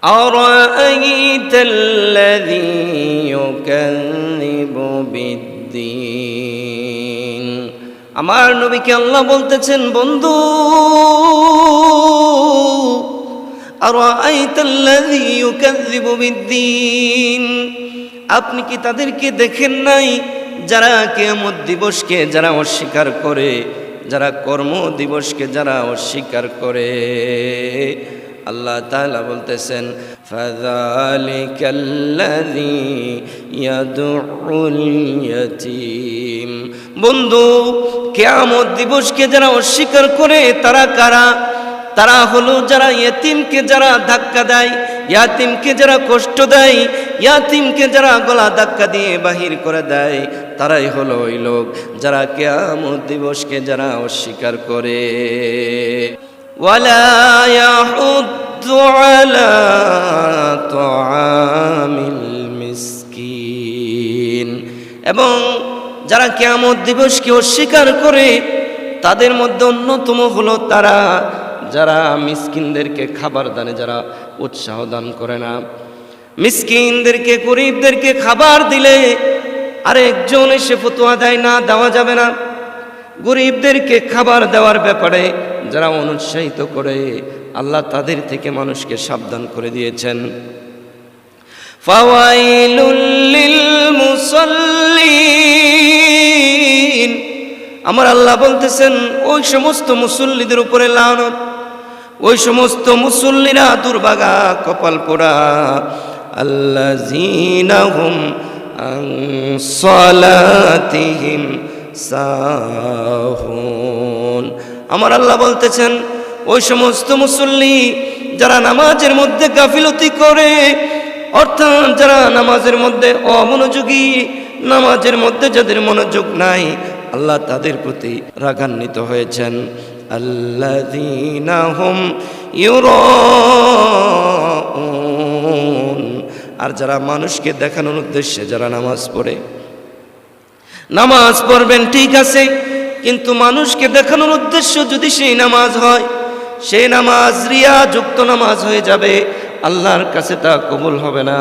أرأيت الذي يكذب بالدين আমার নবীকে আল্লাহ বলতেছেন, বন্ধু আরাআইতাল্লাযী ইউকাযযিবু বিদ্দীন, আপনি কি তাদেরকে দেখেন নাই যারা কিয়ামত দিবসকে যারা অস্বীকার করে, যারা কর্ম দিবসকে যারা অস্বীকার করে। আল্লাহ তাআলা বলতেছেন, ফাযালিকাল্লাযী ইয়াদউল ইয়াতীম। বন্ধু, কিয়ামত দিবসকে যারা অস্বীকার করে তারা কারা? তারা হলো যারা ইয়েতিমকে যারা ধাক্কা দেয়, ইয়াতিমকে যারা কষ্ট দেয়, ইয়াতিমকে যারা গলা ধাক্কা দিয়ে বাহির করে দেয়, তারাই হলো ওই লোক যারা কিয়ামত দিবসকে যারা অস্বীকার করে। ওয়ালা ইয়াহুদ্দু আলা তুআমিল মিসকিন, এবং যারা কিয়ামত দিবসকে অস্বীকার করে তাদের মধ্যে অন্যতম হলো তারা যারা মিসকিনদেরকে খাবার দানে যারা উৎসাহ দান করে না। মিসকিনদেরকে, গরিবদেরকে খাবার দিলে আরেকজন এসে ফতোয়া দেয় না, দেওয়া যাবে না। গরিবদেরকে খাবার দেওয়ার ব্যাপারে যারা অনুৎসাহিত করে, আল্লাহ তাদের থেকে মানুষকে সাবধান করে দিয়েছেন। ফাওয়াইলুল লিল মুসাল্লিন, আমার আল্লাহ বলতেছেন ওই সমস্ত মুসল্লিদের উপরে লানত, ওই সমস্ত মুসল্লিরা দুর্ভাগা, কপাল পোড়া। আল্লাযীনা হুম আন সালাতিহিম সাহুন, আমার আল্লাহ বলতেছেন ওই সমস্ত মুসল্লি যারা নামাজের মধ্যে গাফিলতি করে, অর্থাৎ যারা নামাজের মধ্যে অমনোযোগী, নামাজের মধ্যে যাদের মনোযোগ নাই, আল্লাহ তাদের প্রতি রাগান্বিত হয়েছেন। আল্লাযীনা হুম ইউরাউন, আর যারা মানুষকে দেখানোর উদ্দেশ্যে যারা নামাজ পড়ে, নামাজ পড়বেন ঠিক আছে, কিন্তু মানুষকে দেখানোর উদ্দেশ্য যদি সেই নামাজ হয়, সেই নামাজ রিয়া যুক্ত নামাজ হয়ে যাবে, আল্লাহর কাছে তা কবুল হবে না।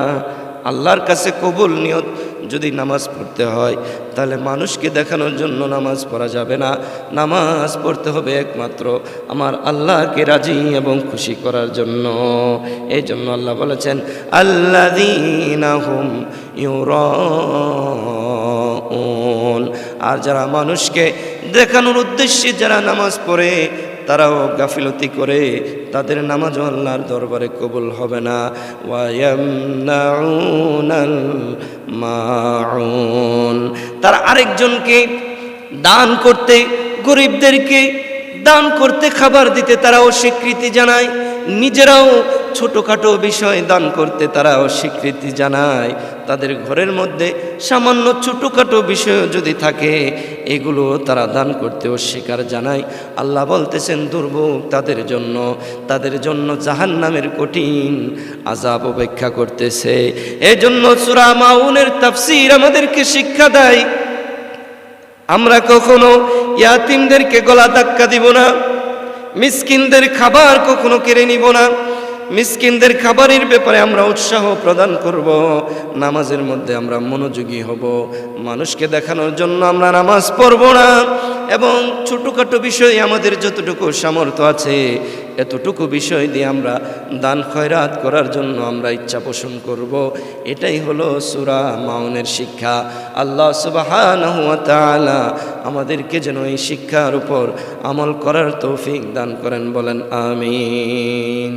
আল্লাহর কাছে কবুল নিয়ত যদি নামাজ পড়তে হয়, তাহলে মানুষকে দেখানোর জন্য নামাজ পড়া যাবে না। নামাজ পড়তে হবে একমাত্র আমার আল্লাহকে রাজি এবং খুশি করার জন্য। এই জন্য আল্লাহ বলেছেন, আল্লাযীনা হুম ইউরাউন, আর যারা মানুষকে দেখানোর উদ্দেশ্যে যারা নামাজ পড়ে তারাও গাফিলতি করে, তাদের নামাজও আল্লাহর দরবারে কবুল হবে না। ওয়ায়ামনাউনাল মাউন, তারা আরেকজনকে দান করতে, গরিবদেরকে দান করতে, খাবার দিতে তারা অস্বীকৃতি জানায়, নিজেরাও ছোটোখাটো বিষয় দান করতে তারা অস্বীকৃতি জানায়। তাদের ঘরের মধ্যে সামান্য ছোটোখাটো বিষয় যদি থাকে, এগুলো তারা দান করতে অস্বীকার জানায়। আল্লাহ বলতেছেন দুর্ভোগ তাদের জন্য জাহান্নামের কঠিন আযাব অপেক্ষা করতেছে। এই জন্য সূরা মাউনের তাফসীর আমাদেরকে শিক্ষা দেয়, আমরা কখনো ইয়াতিমদেরকে গলা ধাক্কা দিব না, মিসকিনদের খাবার কখনো কেড়ে নিব না, মিসকিনদের খাবারের ব্যাপারে আমরা উৎসাহ প্রদান করব, নামাজের মধ্যে আমরা মনোযোগী হব, মানুষকে দেখানোর জন্য আমরা নামাজ পড়ব না, এবং ছোটোখাটো বিষয়ে আমাদের যতটুকু সামর্থ্য আছে এতটুকু বিষয় দিয়ে আমরা দান খয়রাত করার জন্য আমরা ইচ্ছা পোষণ করব। এটাই হলো সূরা মাউনের শিক্ষা। আল্লাহ সুবহানাহু ওয়া তাআলা আমাদেরকে যেন এই শিক্ষার উপর আমল করার তৌফিক দান করেন, বলেন আমিন।